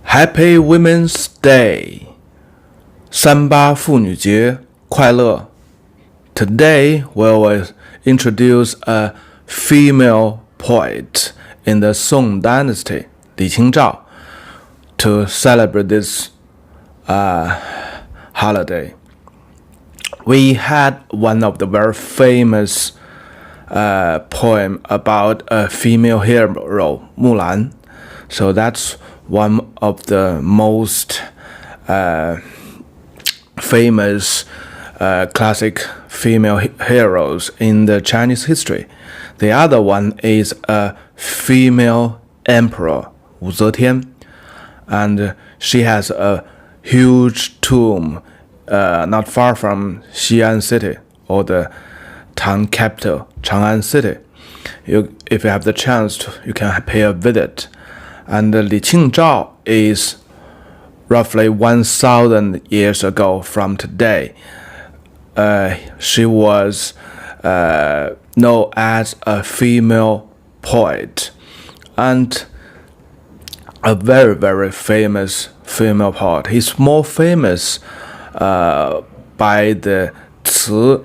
Happy Women's Day! 38妇女节快乐 Today we will introduce a female poet in the Song Dynasty, Li Qingzhao, to celebrate this holiday. We had one of the very famous poem about a female hero, Mulan. So that's one of the most famous classic female heroes in the Chinese history. The other one is a female emperor, Wu Zetian, and she has a huge tomb not far from Xi'an city, or the Tang capital, Chang'an city. If you have the chance, you can pay a visit. And Li Qingzhao is roughly 1,000 years ago from today. She was known as a female poet and a very, very famous female poet. He's more famous by the 词,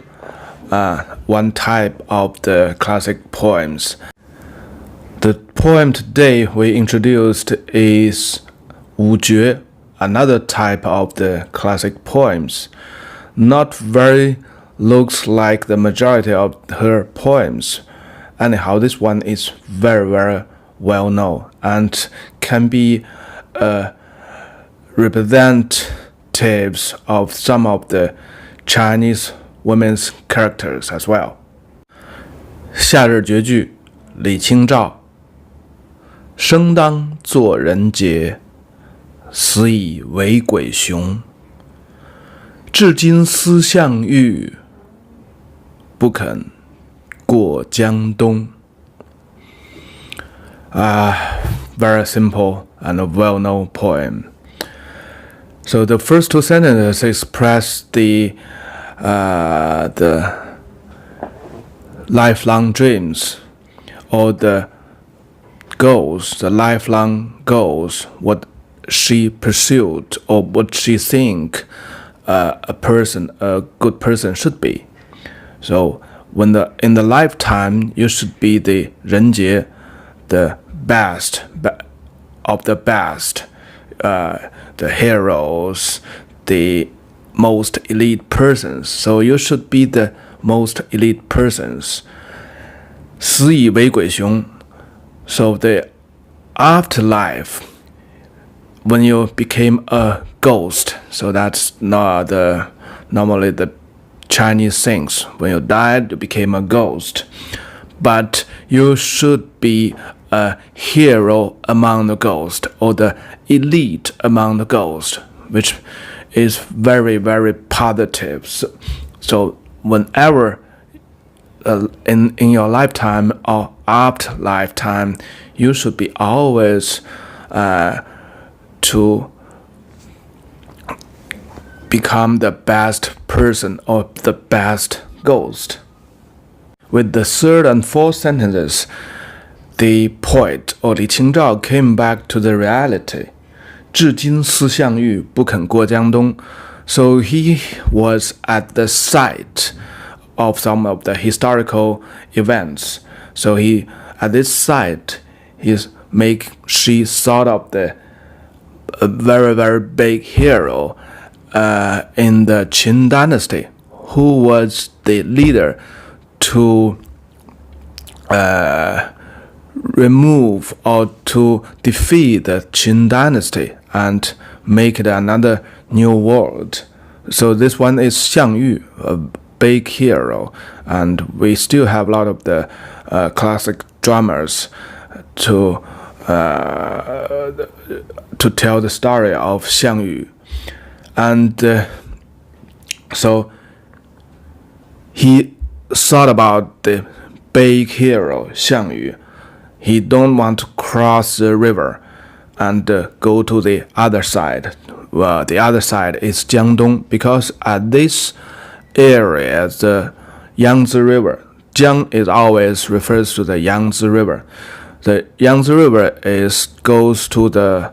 one type of the classic poems. The poem today we introduced is 五绝, another type of the classic poems. Not very looks like the majority of her poems. Anyhow, this one is very, very well known and can be representatives of some of the Chinese women's characters as well. 夏日绝句 李清照生当作人杰，死亦为鬼雄。至今思项羽，不肯过江东。Very simple and a well-known poem. So the first two sentences express the lifelong dreams, or the goals, the lifelong goals, what she pursued or what she think a good person should be. So when in the lifetime, you should be the 人杰, the best of the best, the heroes, the most elite persons. So you should be the most elite persons. 死亦为鬼雄. So the afterlife, when you became a ghost, so that's not normally the Chinese things. When you died, you became a ghost. But you should be a hero among the ghosts, or the elite among the ghosts, which is very, very positive. So whenever in your lifetime or after lifetime, you should be always to become the best person or the best ghost. With the third and fourth sentences, the poet or Li Qingzhao came back to the reality. 至今思项羽，不肯过江东. So he was at the site of some of the historical events. So at this site, she thought of a very, very big hero in the Qin dynasty, who was the leader to remove or to defeat the Qin dynasty and make it another new world. So this one is Xiang Yu, a big hero, and we still have a lot of the classic dramas to tell the story of Xiang Yu. And so he thought about the big hero Xiang Yu. He don't want to cross the river and go to the other side. Well, the other side is Jiangdong, because at this area, the Yangtze River, Jiang is always refers to the Yangtze River. The Yangtze River goes to the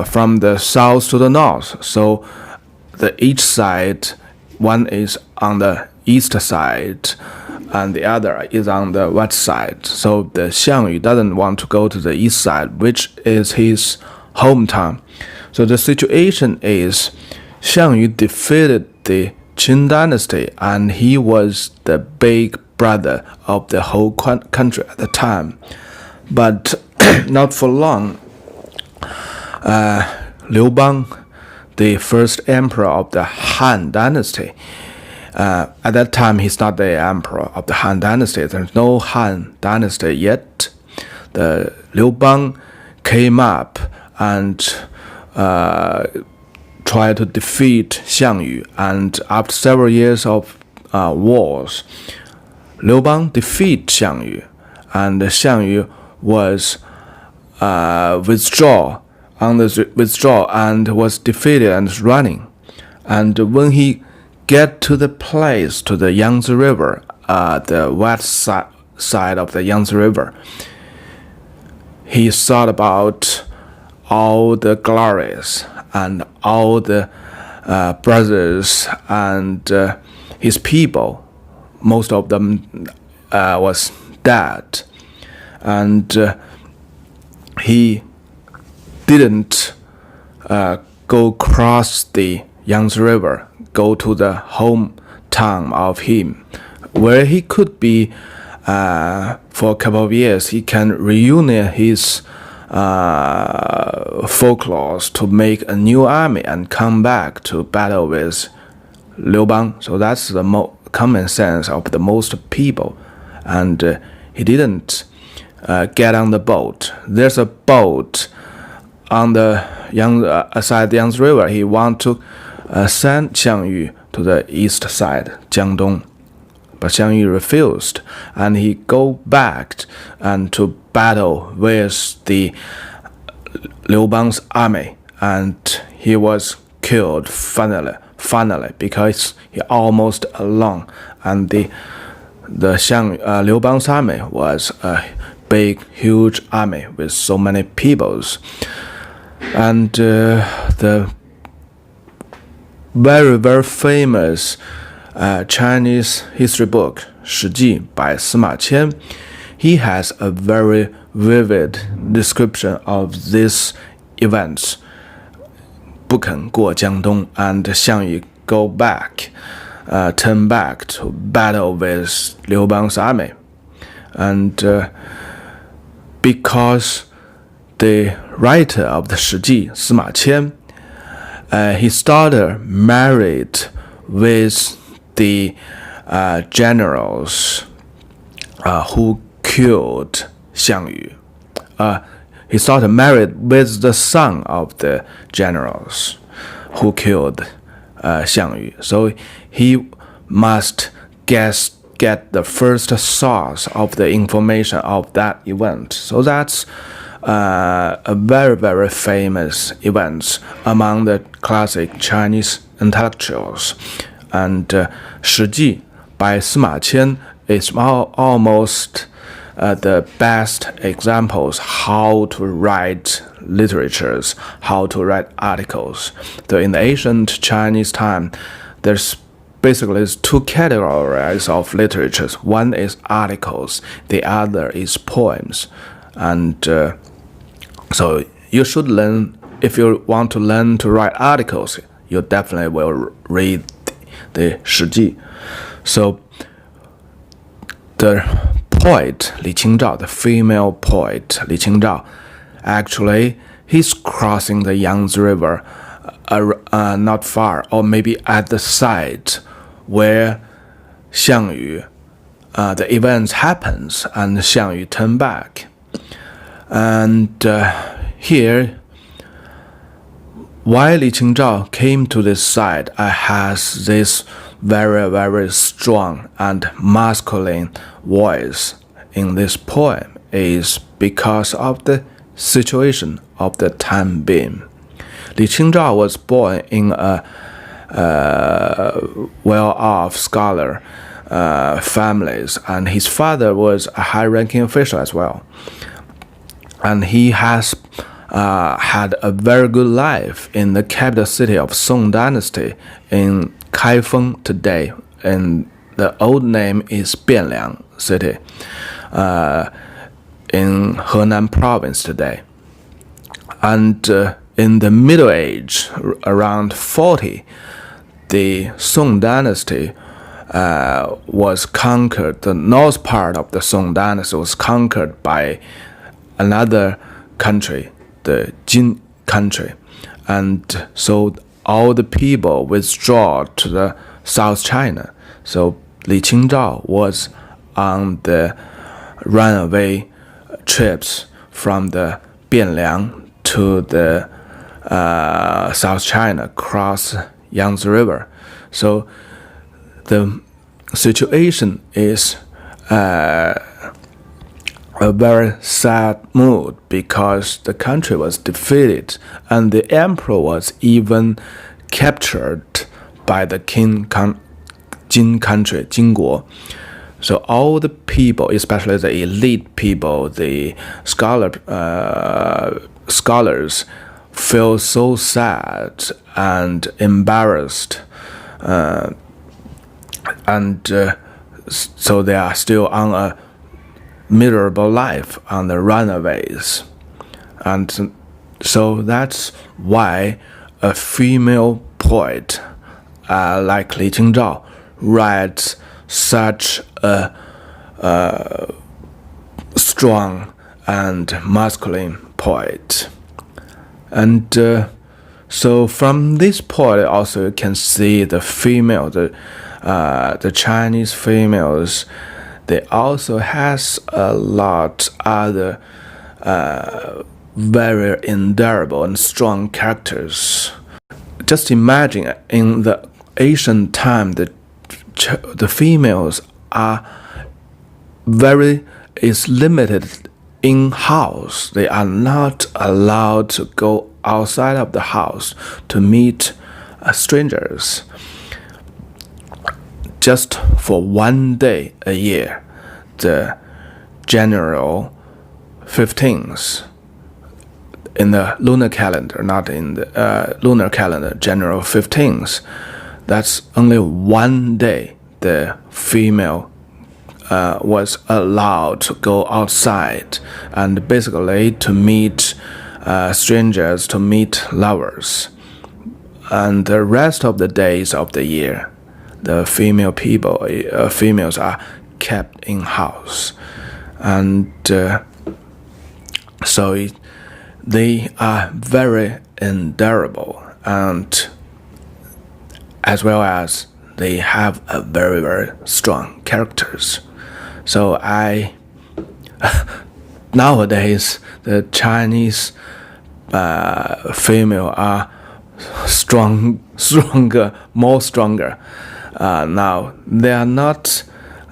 from the south to the north. So each side, one is on the east side, and the other is on the west side. So the Xiangyu doesn't want to go to the east side, which is his hometown. So the situation is Xiangyu defeated the Qing dynasty, and he was the big brother of the whole country at the time. But not for long, Liu Bang, the first emperor of the Han dynasty, at that time he's not the emperor of the Han dynasty. There's no Han dynasty yet. The Liu Bang came up and tried to defeat Xiangyu, and after several years of wars, Liu Bang defeated Xiangyu, and Xiangyu was withdraw and was defeated and running. And when he get to the place, to the Yangtze River, the west side of the Yangtze River, he thought about all the glories and all the brothers and his people. Most of them was dead, and he didn't go across the Yangtze River, go to the hometown of him, where he could be for a couple of years. He can reunion his folklores to make a new army and come back to battle with Liu Bang. So that's the common sense of the most people. And he didn't get on the boat. There's a boat on the side the Yangtze River. He want to send Xiangyu to the east side, Jiangdong. But Xiangyu refused, and he go back and to battle with the Liu Bang's army, and he was killed finally because he almost alone, and the Liu Bang's army was a big, huge army with so many peoples, and the very, very famous Chinese history book 史记 by Sima Qian, he has a very vivid description of these events. 不肯过江东, and Xiangyu go back, turn back to battle with Liu Bang's army. And because the writer of the 史记 Sima Qian, his daughter married with the generals who killed Xiangyu. He started married with the son of the generals who killed Xiangyu. So he must get the first source of the information of that event. So that's a very, very famous event among the classic Chinese intellectuals. And 史记 by Sima Qian is almost the best examples how to write literatures, how to write articles. So in the ancient Chinese time, there's basically two categories of literatures. One is articles, the other is poems. And so you should learn, if you want to learn to write articles, you definitely will read the 史记. So the poet Li Qingzhao, the female poet Li Qingzhao, actually he's crossing the Yangtze River not far, or maybe at the site where Xiangyu, the events happens, and Xiangyu turn back. And here, why Li Qingzhao came to this site has this very, very strong and masculine voice in this poem is because of the situation of the time being. Li Qingzhao was born in a well-off scholar families, and his father was a high-ranking official as well. And he has had a very good life in the capital city of Song Dynasty in Kaifeng today, and the old name is Bianliang City in Henan province today. And in the Middle Age, around 40, the Song Dynasty was conquered. The north part of the Song Dynasty was conquered by another country, the Jin country, and so all the people withdraw to the South China. So Li Qingzhao was on the runaway trips from the Bianliang to the South China, cross Yangtze River. So the situation is a very sad mood because the country was defeated and the emperor was even captured by the Jin country, Jinguo. So all the people, especially the elite people, the scholars, feel so sad and embarrassed, so they are still on a miserable life on the runaways. And so that's why a female poet like Li Qingzhao writes such a strong and masculine poet. And so from this poet also you can see the female, the Chinese females, they also has a lot other very endurable and strong characters. Just imagine in the ancient time, the females is limited in house. They are not allowed to go outside of the house to meet strangers. Just for one day a year, the January 15th, in the lunar calendar, not in the lunar calendar, January 15th, that's only one day the female was allowed to go outside and basically to meet strangers, to meet lovers. And the rest of the days of the year, the females are kept in house. And so they are very endurable, and as well as they have a very, very strong characters. So nowadays the Chinese female are stronger, more stronger. Now they are not.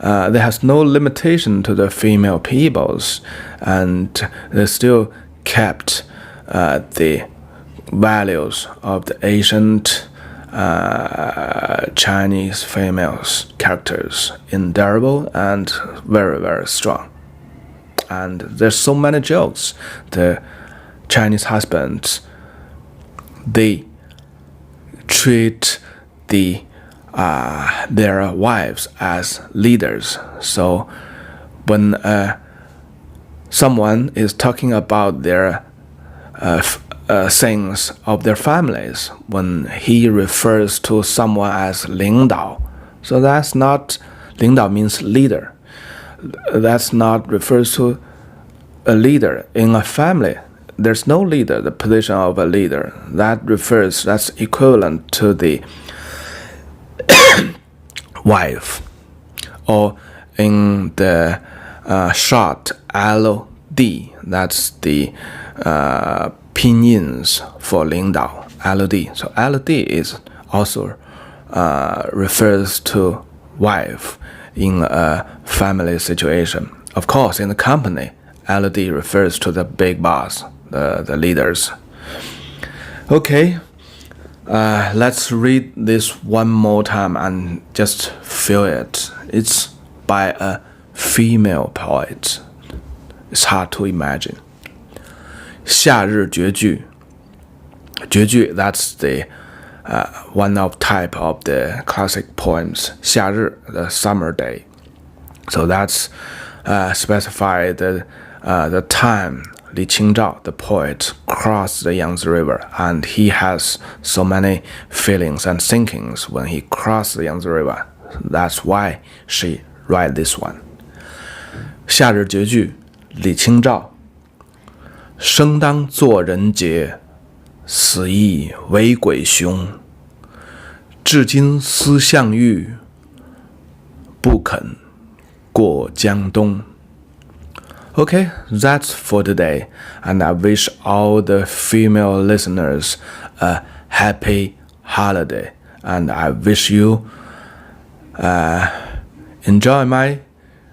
There has no limitation to the female peoples, and they still kept the values of the ancient Chinese females characters, endurable and very, very strong. And there's so many jokes. The Chinese husbands, they treat their wives as leaders. So when someone is talking about their things of their families, when he refers to someone as 领导, so that's not, 领导 means leader. That's not refers to a leader in a family. There's no leader, the position of a leader. That's equivalent to the wife. Or in the short LD, that's the pinyin for 领导, LD. So LD is also refers to wife in a family situation. Of course, in the company, LD refers to the big boss, the leaders. Okay, let's read this one more time and just feel it. It's by a female poet. It's hard to imagine. 夏日绝句，绝句 that's the one of type of the classic poems. 夏日 the summer day. So that's specify the time Li Qingzhao, the poet, crossed the Yangtze River, and he has so many feelings and thinkings when he crossed the Yangtze River. That's why she write this one. 夏日绝句，李清照。生当作人杰，死亦为鬼雄。至今思项羽，不肯过江东。Okay, that's for today, and I wish all the female listeners a happy holiday, and I wish you enjoy my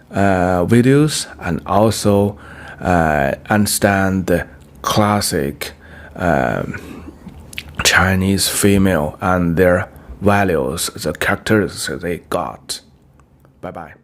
videos and also understand the classic Chinese female and their values, the characters they got. Bye bye.